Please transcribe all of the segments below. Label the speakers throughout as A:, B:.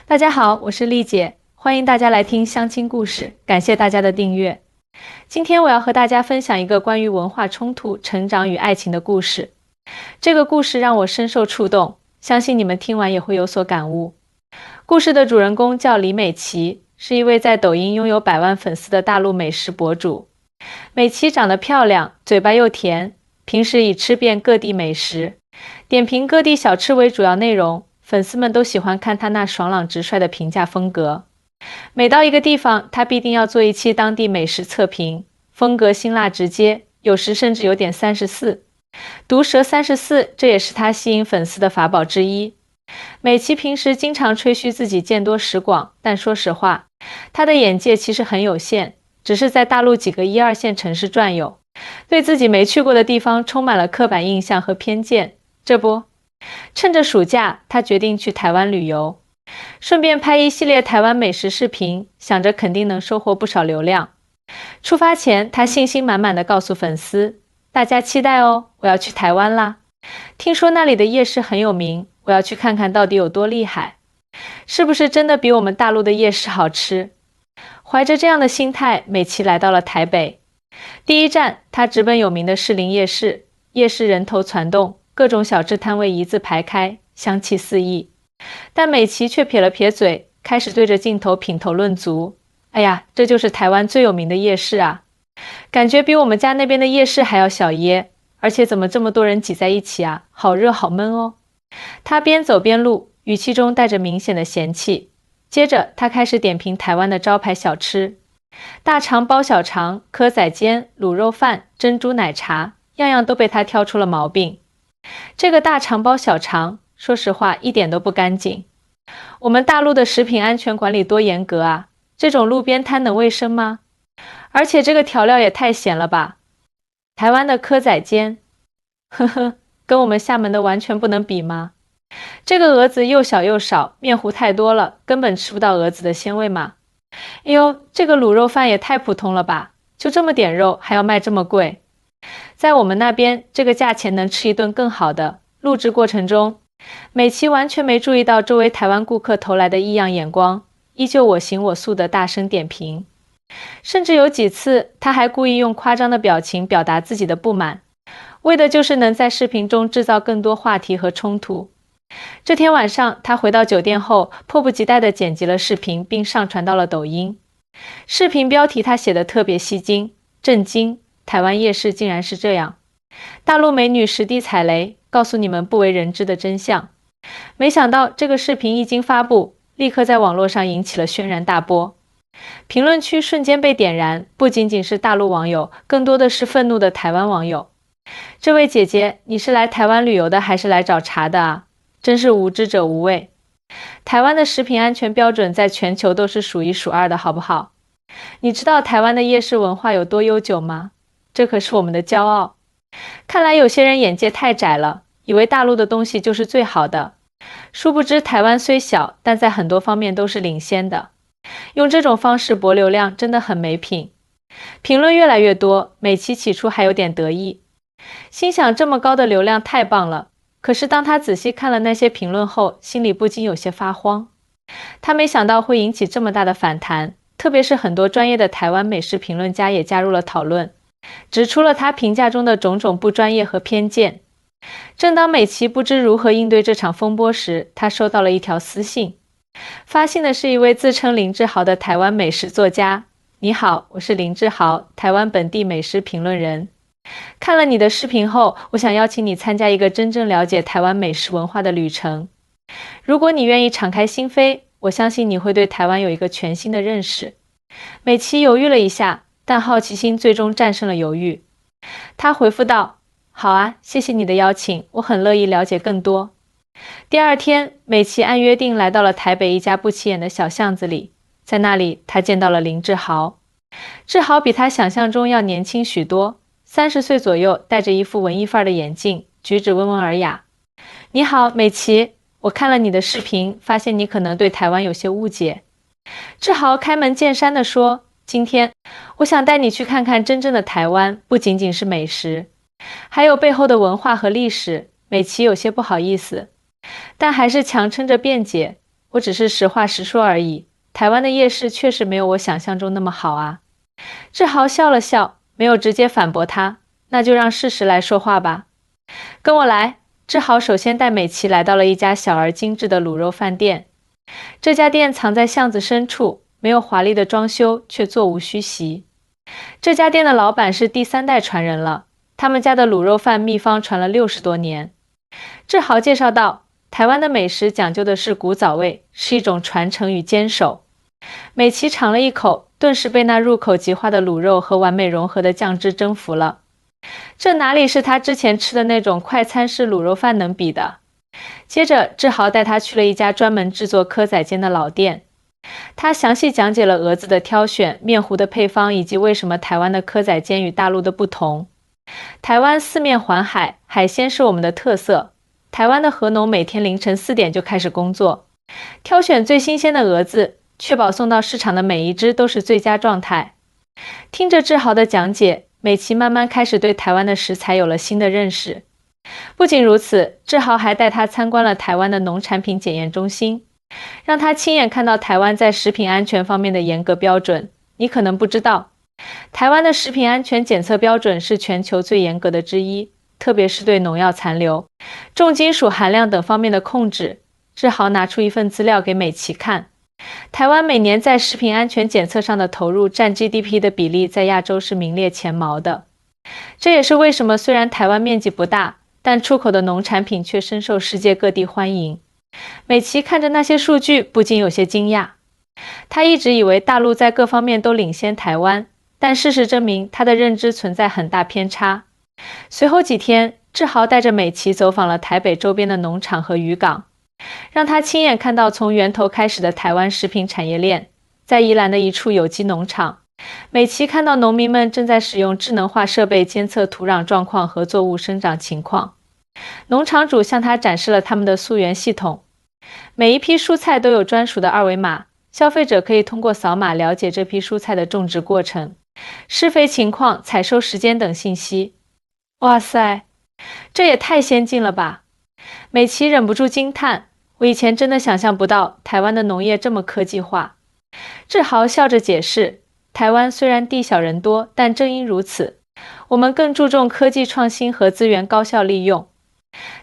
A: 大家好，我是丽姐，欢迎大家来听相亲故事，感谢大家的订阅。今天我要和大家分享一个关于文化冲突、成长与爱情的故事。这个故事让我深受触动，相信你们听完也会有所感悟。故事的主人公叫李美琪，是一位在抖音拥有100万粉丝的大陆美食博主。美琪长得漂亮，嘴巴又甜，平时以吃遍各地美食，点评各地小吃为主要内容。粉丝们都喜欢看他那爽朗直率的评价风格。每到一个地方，他必定要做一期当地美食测评，风格辛辣直接，有时甚至有点34。毒舌34，这也是他吸引粉丝的法宝之一。美琪平时经常吹嘘自己见多识广，但说实话，他的眼界其实很有限，只是在大陆几个1、2线城市转悠，对自己没去过的地方充满了刻板印象和偏见。这不，趁着暑假，他决定去台湾旅游，顺便拍一系列台湾美食视频，想着肯定能收获不少流量。出发前，他信心满满地告诉粉丝：“大家期待哦，我要去台湾啦！听说那里的夜市很有名，我要去看看到底有多厉害，是不是真的比我们大陆的夜市好吃？”怀着这样的心态，美琪来到了台北。第一站，他直奔有名的士林夜市，夜市人头攒动，各种小吃摊位一字排开，香气四溢。但美琪却撇了撇嘴，开始对着镜头品头论足。哎呀，这就是台湾最有名的夜市啊，感觉比我们家那边的夜市还要小耶，而且怎么这么多人挤在一起啊，好热好闷哦。他边走边录，语气中带着明显的嫌弃。接着他开始点评台湾的招牌小吃，大肠包小肠、蚵仔煎、卤肉饭、珍珠奶茶，样样都被他挑出了毛病。这个大肠包小肠，说实话一点都不干净。我们大陆的食品安全管理多严格啊，这种路边摊能卫生吗？而且这个调料也太咸了吧。台湾的蚵仔煎，呵呵，跟我们厦门的完全不能比吗？这个蛾子又小又少，面糊太多了，根本吃不到蛾子的鲜味嘛。哎呦，这个卤肉饭也太普通了吧，就这么点肉还要卖这么贵。在我们那边，这个价钱能吃一顿更好的。录制过程中，美琪完全没注意到周围台湾顾客投来的异样眼光，依旧我行我素的大声点评。甚至有几次，他还故意用夸张的表情表达自己的不满，为的就是能在视频中制造更多话题和冲突。这天晚上，他回到酒店后，迫不及待地剪辑了视频，并上传到了抖音。视频标题他写得特别吸睛，震惊，台湾夜市竟然是这样。大陆美女实地踩雷，告诉你们不为人知的真相。没想到这个视频一经发布，立刻在网络上引起了轩然大波。评论区瞬间被点燃，不仅仅是大陆网友，更多的是愤怒的台湾网友。这位姐姐，你是来台湾旅游的还是来找茬的啊？真是无知者无畏。台湾的食品安全标准在全球都是数1数2的，好不好？你知道台湾的夜市文化有多悠久吗？这可是我们的骄傲。看来有些人眼界太窄了，以为大陆的东西就是最好的。殊不知台湾虽小，但在很多方面都是领先的。用这种方式博流量真的很没品。评论越来越多，美琪起初还有点得意，心想这么高的流量太棒了。可是当他仔细看了那些评论后，心里不禁有些发慌。他没想到会引起这么大的反弹，特别是很多专业的台湾美食评论家也加入了讨论，指出了他评价中的种种不专业和偏见。正当美琪不知如何应对这场风波时，他收到了一条私信。发信的是一位自称林志豪的台湾美食作家。你好，我是林志豪，台湾本地美食评论人。看了你的视频后，我想邀请你参加一个真正了解台湾美食文化的旅程。如果你愿意敞开心扉，我相信你会对台湾有一个全新的认识。美琪犹豫了一下，但好奇心最终战胜了犹豫。她回复道：好啊，谢谢你的邀请，我很乐意了解更多。第二天，美琪按约定来到了台北一家不起眼的小巷子里，在那里她见到了林志豪。志豪比她想象中要年轻许多，30岁左右，戴着一副文艺范儿的眼镜，举止温文尔雅。你好，美琪，我看了你的视频，发现你可能对台湾有些误解。志豪开门见山地说，今天我想带你去看看真正的台湾，不仅仅是美食，还有背后的文化和历史。美琪有些不好意思，但还是强撑着辩解。我只是实话实说而已。台湾的夜市确实没有我想象中那么好啊。志豪笑了笑，没有直接反驳他，那就让事实来说话吧。跟我来。志豪首先带美琪来到了一家小而精致的卤肉饭店。这家店藏在巷子深处，没有华丽的装修，却座无虚席。这家店的老板是第3代传人了，他们家的卤肉饭秘方传了60多年。志豪介绍道，台湾的美食讲究的是古早味，是一种传承与坚守。美琪尝了一口，顿时被那入口即化的卤肉和完美融合的酱汁征服了。这哪里是他之前吃的那种快餐式卤肉饭能比的？接着，志豪带他去了一家专门制作蚵仔煎的老店。他详细讲解了蛾子的挑选、面糊的配方以及为什么台湾的蚵仔煎与大陆的不同。台湾四面环海，海鲜是我们的特色。台湾的河农每天凌晨4点就开始工作，挑选最新鲜的蛾子，确保送到市场的每一只都是最佳状态。听着志豪的讲解，美琪慢慢开始对台湾的食材有了新的认识。不仅如此，志豪还带他参观了台湾的农产品检验中心，让他亲眼看到台湾在食品安全方面的严格标准。你可能不知道，台湾的食品安全检测标准是全球最严格的之一，特别是对农药残留、重金属含量等方面的控制。志豪拿出一份资料给美琪看，台湾每年在食品安全检测上的投入占 GDP 的比例在亚洲是名列前茅的。这也是为什么虽然台湾面积不大，但出口的农产品却深受世界各地欢迎。美琪看着那些数据，不禁有些惊讶。她一直以为大陆在各方面都领先台湾，但事实证明她的认知存在很大偏差。随后几天，志豪带着美琪走访了台北周边的农场和渔港，让她亲眼看到从源头开始的台湾食品产业链。在宜兰的一处有机农场，美琪看到农民们正在使用智能化设备监测土壤状况和作物生长情况。农场主向他展示了他们的溯源系统，每一批蔬菜都有专属的2维码，消费者可以通过扫码了解这批蔬菜的种植过程、施肥情况、采收时间等信息。哇塞，这也太先进了吧！美琪忍不住惊叹，我以前真的想象不到台湾的农业这么科技化。志豪笑着解释，台湾虽然地小人多，但正因如此，我们更注重科技创新和资源高效利用。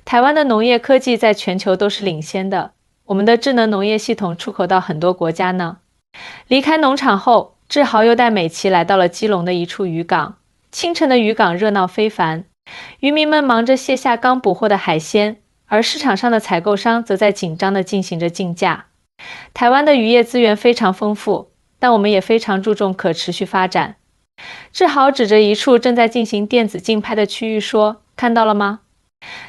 A: 台湾的农业科技在全球都是领先的，我们的智能农业系统出口到很多国家呢。离开农场后，志豪又带美琪来到了基隆的一处渔港。清晨的渔港热闹非凡，渔民们忙着卸下刚捕获的海鲜，而市场上的采购商则在紧张地进行着竞价。台湾的渔业资源非常丰富，但我们也非常注重可持续发展。志豪指着一处正在进行电子竞拍的区域说，看到了吗？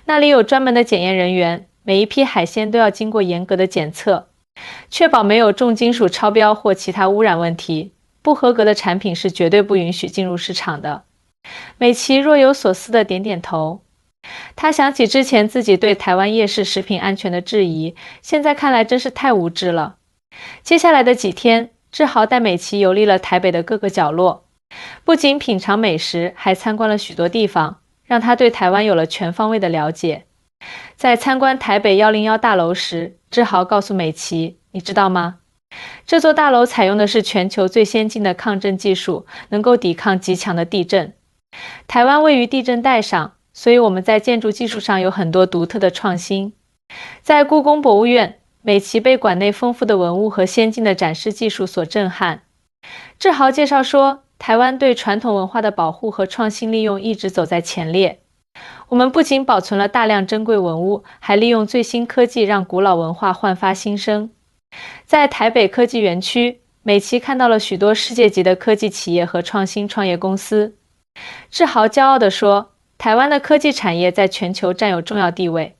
A: 那里有专门的检验人员，每一批海鲜都要经过严格的检测，确保没有重金属超标或其他污染问题。不合格的产品是绝对不允许进入市场的。美琪若有所思地点点头。她想起之前自己对台湾夜市食品安全的质疑，现在看来真是太无知了。接下来的几天，志豪带美琪游历了台北的各个角落，不仅品尝美食，还参观了许多地方，让他对台湾有了全方位的了解。在参观台北101大楼时，志豪告诉美琪，你知道吗？这座大楼采用的是全球最先进的抗震技术，能够抵抗极强的地震。台湾位于地震带上，所以我们在建筑技术上有很多独特的创新。在故宫博物院，美琪被馆内丰富的文物和先进的展示技术所震撼。志豪介绍说，台湾对传统文化的保护和创新利用一直走在前列。我们不仅保存了大量珍贵文物，还利用最新科技让古老文化焕发新生。在台北科技园区，美琪看到了许多世界级的科技企业和创新创业公司。志豪骄傲地说，台湾的科技产业在全球占有重要地位，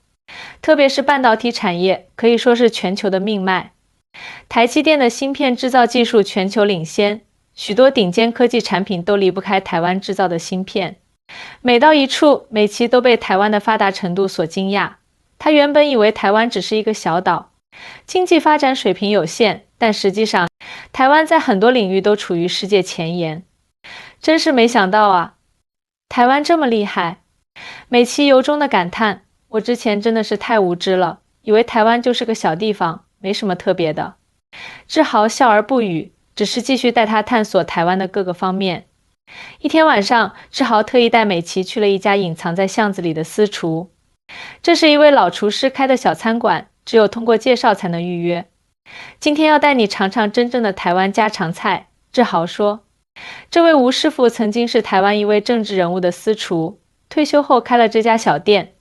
A: 特别是半导体产业，可以说是全球的命脉。台积电的芯片制造技术全球领先，许多顶尖科技产品都离不开台湾制造的芯片。每到一处，美琪都被台湾的发达程度所惊讶。她原本以为台湾只是一个小岛，经济发展水平有限，但实际上，台湾在很多领域都处于世界前沿。真是没想到啊，台湾这么厉害。美琪由衷的感叹，我之前真的是太无知了，以为台湾就是个小地方，没什么特别的。志豪笑而不语，只是继续带他探索台湾的各个方面。一天晚上，志豪特意带美琪去了一家隐藏在巷子里的私厨。这是一位老厨师开的小餐馆，只有通过介绍才能预约。今天要带你尝尝真正的台湾家常菜，志豪说。这位吴师傅曾经是台湾一位政治人物的私厨，退休后开了这家小店，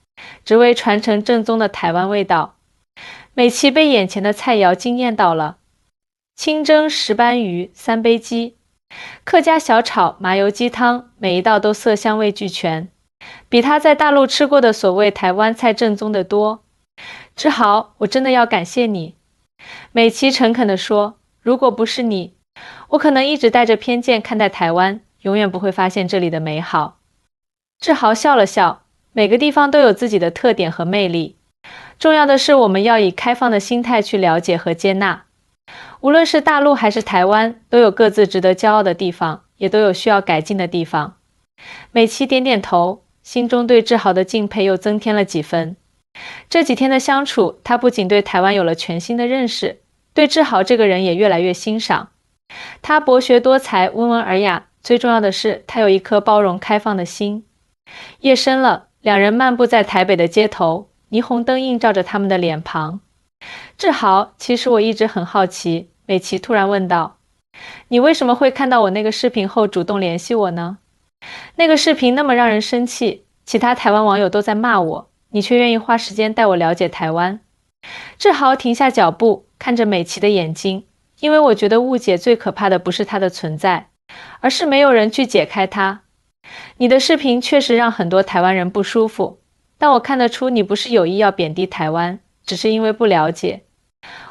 A: 只为传承正宗的台湾味道。美琪被眼前的菜肴惊艳到了。清蒸石斑鱼、3杯鸡，客家小炒、麻油鸡汤，每一道都色香味俱全，比他在大陆吃过的所谓台湾菜正宗的多。志豪，我真的要感谢你。美琪诚恳地说，如果不是你，我可能一直带着偏见看待台湾，永远不会发现这里的美好。志豪笑了笑，每个地方都有自己的特点和魅力，重要的是我们要以开放的心态去了解和接纳。无论是大陆还是台湾，都有各自值得骄傲的地方，也都有需要改进的地方。美琪点点头，心中对志豪的敬佩又增添了几分。这几天的相处，他不仅对台湾有了全新的认识，对志豪这个人也越来越欣赏。他博学多才，温文尔雅，最重要的是他有一颗包容开放的心。夜深了，两人漫步在台北的街头，霓虹灯映照着他们的脸庞。志豪，其实我一直很好奇，美琪突然问道，你为什么会看到我那个视频后主动联系我呢？那个视频那么让人生气，其他台湾网友都在骂我，你却愿意花时间带我了解台湾。志豪停下脚步，看着美琪的眼睛，因为我觉得误解最可怕的不是它的存在，而是没有人去解开它。你的视频确实让很多台湾人不舒服，但我看得出你不是有意要贬低台湾，只是因为不了解。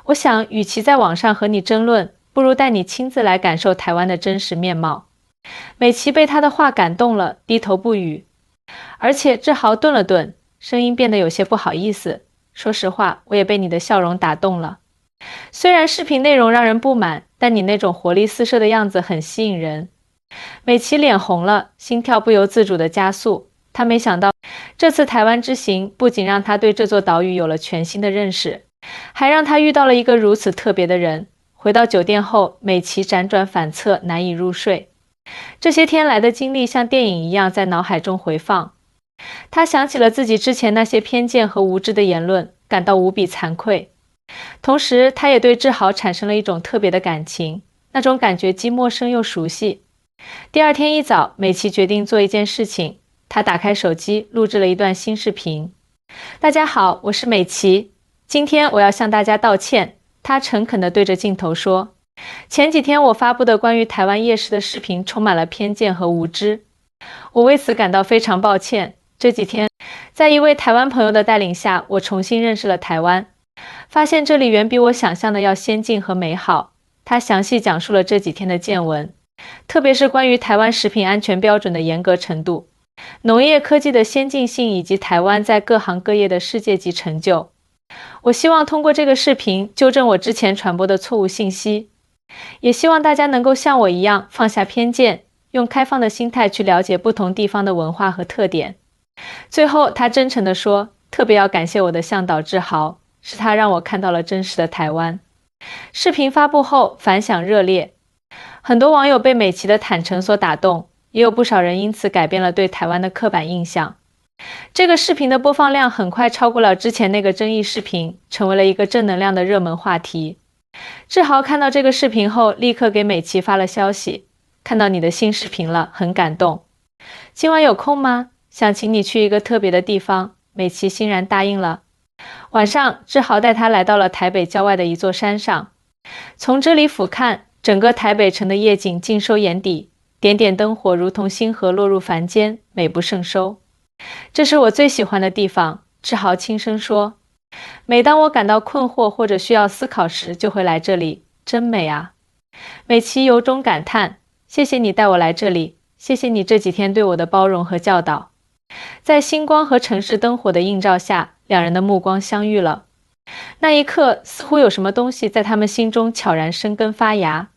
A: 我想，与其在网上和你争论，不如带你亲自来感受台湾的真实面貌。美琪被他的话感动了，低头不语。而且志豪顿了顿，声音变得有些不好意思。说实话，我也被你的笑容打动了。虽然视频内容让人不满，但你那种活力四射的样子很吸引人。美琪脸红了，心跳不由自主地加速。她没想到，这次台湾之行不仅让她对这座岛屿有了全新的认识，还让她遇到了一个如此特别的人。回到酒店后，美琪辗转反侧，难以入睡。这些天来的经历像电影一样在脑海中回放。她想起了自己之前那些偏见和无知的言论，感到无比惭愧。同时，她也对志豪产生了一种特别的感情，那种感觉既陌生又熟悉。第二天一早，美琪决定做一件事情。她打开手机，录制了一段新视频。大家好，我是美琪，今天我要向大家道歉。她诚恳地对着镜头说，前几天我发布的关于台湾夜市的视频充满了偏见和无知，我为此感到非常抱歉。这几天，在一位台湾朋友的带领下，我重新认识了台湾，发现这里远比我想象的要先进和美好。他详细讲述了这几天的见闻，特别是关于台湾食品安全标准的严格程度、农业科技的先进性以及台湾在各行各业的世界级成就。我希望通过这个视频纠正我之前传播的错误信息，也希望大家能够像我一样放下偏见，用开放的心态去了解不同地方的文化和特点。最后，他真诚地说，特别要感谢我的向导志豪，是他让我看到了真实的台湾。视频发布后反响热烈，很多网友被美琪的坦诚所打动，也有不少人因此改变了对台湾的刻板印象。这个视频的播放量很快超过了之前那个争议视频，成为了一个正能量的热门话题。志豪看到这个视频后，立刻给美琪发了消息，看到你的新视频了，很感动。今晚有空吗？想请你去一个特别的地方。美琪欣然答应了。晚上，志豪带她来到了台北郊外的一座山上，从这里俯瞰，整个台北城的夜景尽收眼底，点点灯火如同星河落入凡间，美不胜收。这是我最喜欢的地方，志豪轻声说。每当我感到困惑或者需要思考时，就会来这里，真美啊。美琪由衷感叹，谢谢你带我来这里，谢谢你这几天对我的包容和教导。在星光和城市灯火的映照下，两人的目光相遇了。那一刻，似乎有什么东西在他们心中悄然生根发芽。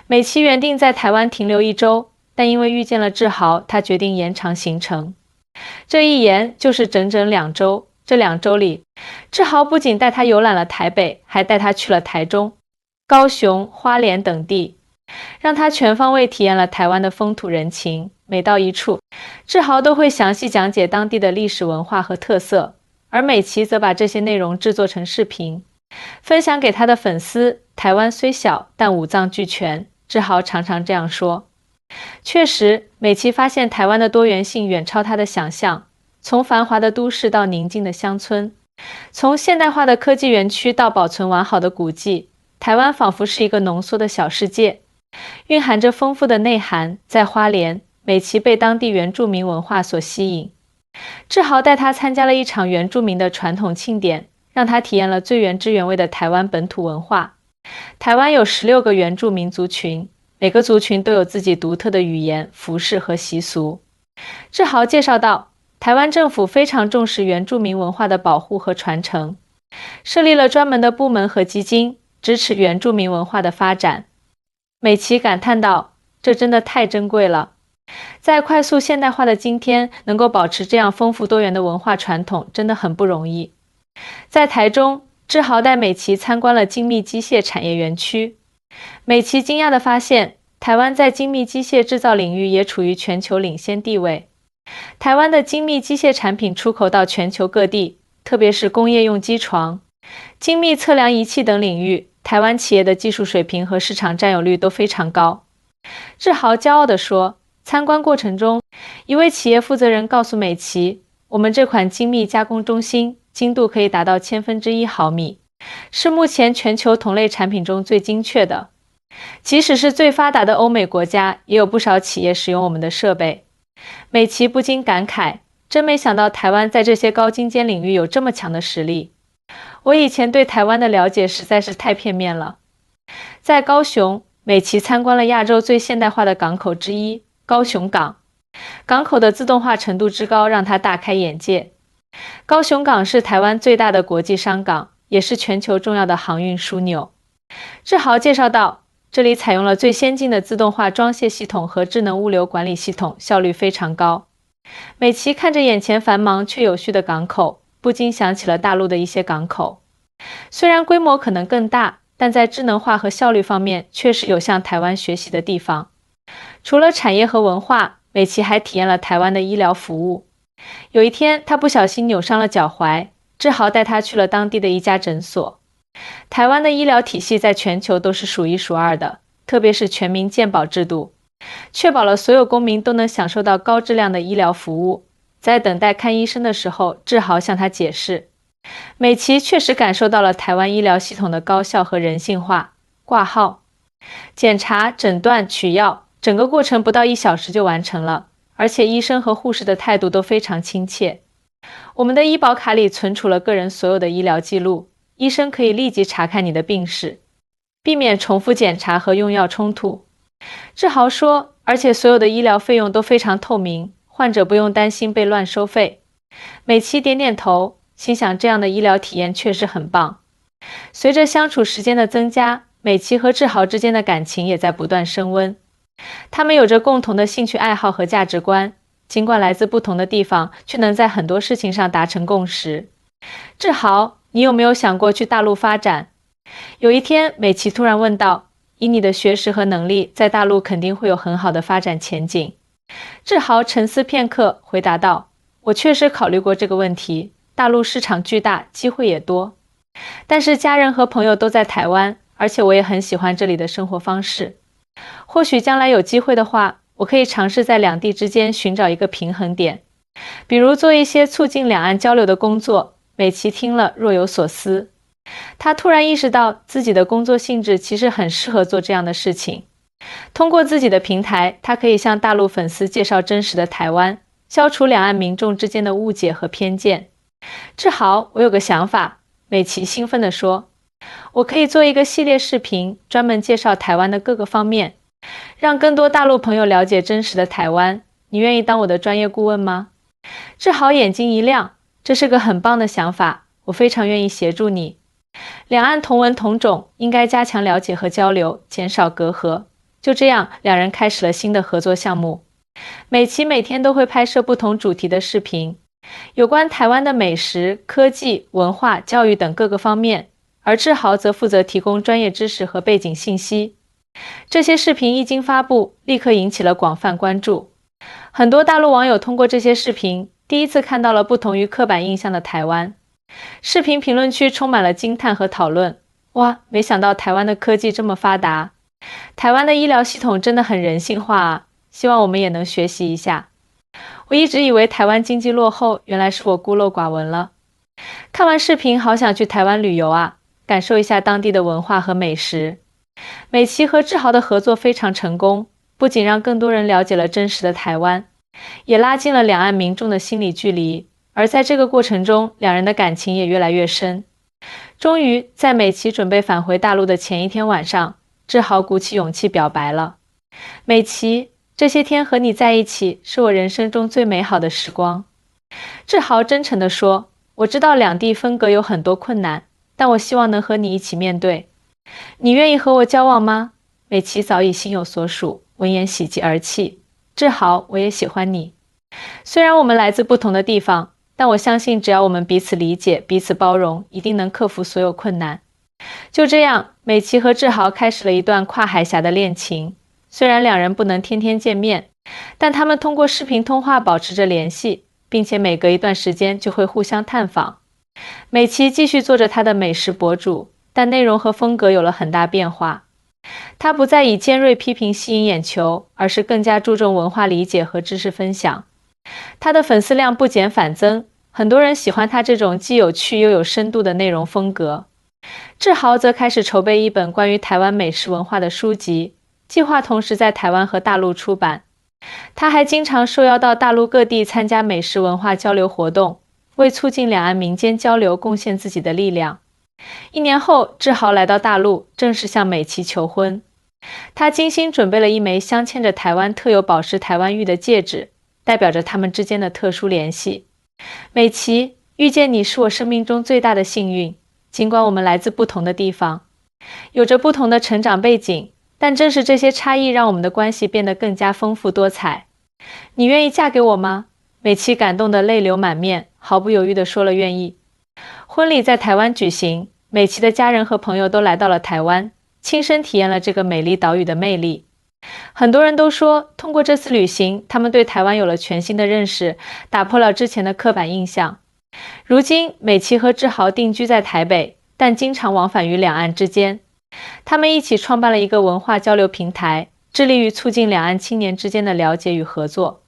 A: 美琪原定在台湾停留1周，但因为遇见了志豪，她决定延长行程。这一延就是整整2周，这2周里，志豪不仅带他游览了台北，还带他去了台中、高雄、花莲等地，让他全方位体验了台湾的风土人情。每到一处，志豪都会详细讲解当地的历史文化和特色，而美琪则把这些内容制作成视频，分享给他的粉丝。台湾虽小，但五脏俱全，志豪常常这样说。确实，美琪发现台湾的多元性远超他的想象，从繁华的都市到宁静的乡村，从现代化的科技园区到保存完好的古迹，台湾仿佛是一个浓缩的小世界，蕴含着丰富的内涵。在花莲，美琪被当地原住民文化所吸引，志豪带他参加了一场原住民的传统庆典，让他体验了最原汁原味的台湾本土文化。台湾有16个原住民族群，每个族群都有自己独特的语言、服饰和习俗。志豪介绍到，台湾政府非常重视原住民文化的保护和传承，设立了专门的部门和基金，支持原住民文化的发展。美琪感叹道，这真的太珍贵了。在快速现代化的今天，能够保持这样丰富多元的文化传统真的很不容易。在台中，志豪带美琪参观了精密机械产业园区。美琪惊讶地发现，台湾在精密机械制造领域也处于全球领先地位。台湾的精密机械产品出口到全球各地，特别是工业用机床、精密测量仪器等领域，台湾企业的技术水平和市场占有率都非常高。志豪骄傲地说，参观过程中，一位企业负责人告诉美琪，我们这款精密加工中心精度可以达到1/1000毫米，是目前全球同类产品中最精确的。即使是最发达的欧美国家，也有不少企业使用我们的设备。美琪不禁感慨，真没想到台湾在这些高精尖领域有这么强的实力。我以前对台湾的了解实在是太片面了。在高雄，美琪参观了亚洲最现代化的港口之一——高雄港。港口的自动化程度之高，让他大开眼界。高雄港是台湾最大的国际商港，也是全球重要的航运枢纽。志豪介绍到，这里采用了最先进的自动化装卸系统和智能物流管理系统，效率非常高。美琪看着眼前繁忙却有序的港口，不禁想起了大陆的一些港口。虽然规模可能更大，但在智能化和效率方面确实有向台湾学习的地方。除了产业和文化，美琪还体验了台湾的医疗服务。有一天，他不小心扭伤了脚踝，志豪带他去了当地的一家诊所。台湾的医疗体系在全球都是数一数二的，特别是全民健保制度，确保了所有公民都能享受到高质量的医疗服务。在等待看医生的时候，志豪向他解释，美琪确实感受到了台湾医疗系统的高效和人性化。挂号、检查、诊断、取药，整个过程不到1小时就完成了，而且医生和护士的态度都非常亲切。我们的医保卡里存储了个人所有的医疗记录，医生可以立即查看你的病史，避免重复检查和用药冲突。志豪说，而且所有的医疗费用都非常透明，患者不用担心被乱收费。美琪点点头，心想这样的医疗体验确实很棒。随着相处时间的增加，美琪和志豪之间的感情也在不断升温。他们有着共同的兴趣爱好和价值观，尽管来自不同的地方，却能在很多事情上达成共识。志豪，你有没有想过去大陆发展？有一天，美琪突然问道，以你的学识和能力，在大陆肯定会有很好的发展前景。志豪沉思片刻，回答道，我确实考虑过这个问题，大陆市场巨大，机会也多。但是家人和朋友都在台湾，而且我也很喜欢这里的生活方式。或许将来有机会的话，我可以尝试在两地之间寻找一个平衡点，比如做一些促进两岸交流的工作。美琪听了若有所思，她突然意识到自己的工作性质其实很适合做这样的事情。通过自己的平台，她可以向大陆粉丝介绍真实的台湾，消除两岸民众之间的误解和偏见。志豪，我有个想法，美琪兴奋地说，我可以做一个系列视频，专门介绍台湾的各个方面，让更多大陆朋友了解真实的台湾。你愿意当我的专业顾问吗？志豪眼睛一亮，这是个很棒的想法，我非常愿意协助你。两岸同文同种，应该加强了解和交流，减少隔阂。就这样，两人开始了新的合作项目。美琪每天都会拍摄不同主题的视频，有关台湾的美食、科技、文化、教育等各个方面，而志豪则负责提供专业知识和背景信息。这些视频一经发布，立刻引起了广泛关注。很多大陆网友通过这些视频，第一次看到了不同于刻板印象的台湾。视频评论区充满了惊叹和讨论。哇，没想到台湾的科技这么发达，台湾的医疗系统真的很人性化啊，希望我们也能学习一下。我一直以为台湾经济落后，原来是我孤陋寡闻了。看完视频，好想去台湾旅游啊，感受一下当地的文化和美食。美琪和志豪的合作非常成功，不仅让更多人了解了真实的台湾，也拉近了两岸民众的心理距离。而在这个过程中，两人的感情也越来越深。终于，在美琪准备返回大陆的前一天晚上，志豪鼓起勇气表白了：美琪，这些天和你在一起是我人生中最美好的时光。志豪真诚地说：我知道两地分隔有很多困难，但我希望能和你一起面对。你愿意和我交往吗？美琪早已心有所属，闻言喜极而泣。志豪，我也喜欢你。虽然我们来自不同的地方，但我相信只要我们彼此理解、彼此包容，一定能克服所有困难。就这样，美琪和志豪开始了一段跨海峡的恋情。虽然两人不能天天见面，但他们通过视频通话保持着联系，并且每隔一段时间就会互相探访。美琪继续做着她的美食博主，但内容和风格有了很大变化。她不再以尖锐批评吸引眼球，而是更加注重文化理解和知识分享。她的粉丝量不减反增，很多人喜欢她这种既有趣又有深度的内容风格。志豪则开始筹备一本关于台湾美食文化的书籍，计划同时在台湾和大陆出版。他还经常受邀到大陆各地参加美食文化交流活动，为促进两岸民间交流贡献自己的力量。1年后，志豪来到大陆，正式向美琪求婚。他精心准备了一枚镶嵌着台湾特有宝石台湾玉的戒指，代表着他们之间的特殊联系。美琪，遇见你是我生命中最大的幸运，尽管我们来自不同的地方，有着不同的成长背景，但正是这些差异让我们的关系变得更加丰富多彩。你愿意嫁给我吗？美琪感动得泪流满面，毫不犹豫地说了愿意。婚礼在台湾举行，美琪的家人和朋友都来到了台湾，亲身体验了这个美丽岛屿的魅力。很多人都说，通过这次旅行，他们对台湾有了全新的认识，打破了之前的刻板印象。如今，美琪和志豪定居在台北，但经常往返于两岸之间。他们一起创办了一个文化交流平台，致力于促进两岸青年之间的了解与合作。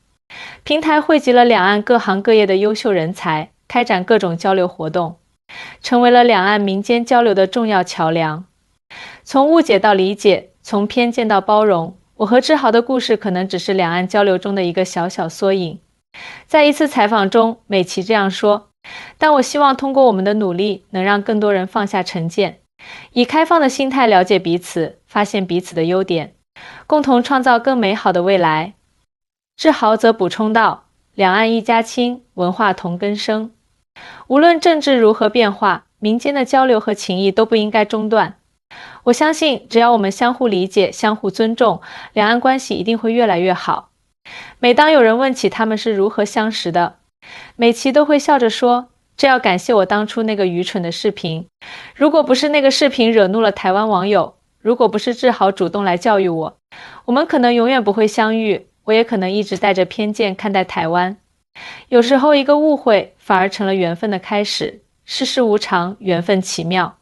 A: 平台汇集了两岸各行各业的优秀人才，开展各种交流活动，成为了两岸民间交流的重要桥梁。从误解到理解，从偏见到包容，我和志豪的故事可能只是两岸交流中的一个小小缩影。在一次采访中，美琪这样说：但我希望通过我们的努力，能让更多人放下成见，以开放的心态了解彼此，发现彼此的优点，共同创造更美好的未来。志豪则补充道：两岸一家亲，文化同根生。无论政治如何变化，民间的交流和情谊都不应该中断。我相信，只要我们相互理解、相互尊重，两岸关系一定会越来越好。每当有人问起他们是如何相识的，美琪都会笑着说：这要感谢我当初那个愚蠢的视频。如果不是那个视频惹怒了台湾网友，如果不是志豪主动来教育我，我们可能永远不会相遇，我也可能一直带着偏见看待台湾。有时候一个误会反而成了缘分的开始，世事无常，缘分奇妙。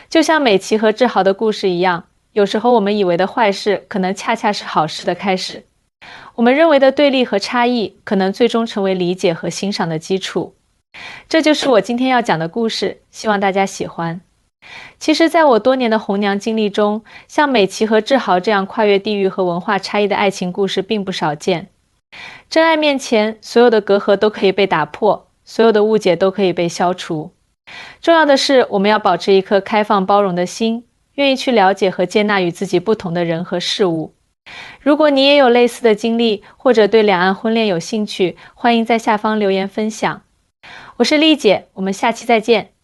A: 就像美琪和志豪的故事一样，有时候我们以为的坏事，可能恰恰是好事的开始。我们认为的对立和差异，可能最终成为理解和欣赏的基础。这就是我今天要讲的故事，希望大家喜欢。其实在我多年的红娘经历中，像美琪和志豪这样跨越地域和文化差异的爱情故事并不少见。真爱面前，所有的隔阂都可以被打破，所有的误解都可以被消除。重要的是，我们要保持一颗开放包容的心，愿意去了解和接纳与自己不同的人和事物。如果你也有类似的经历，或者对两岸婚恋有兴趣，欢迎在下方留言分享。我是丽姐，我们下期再见。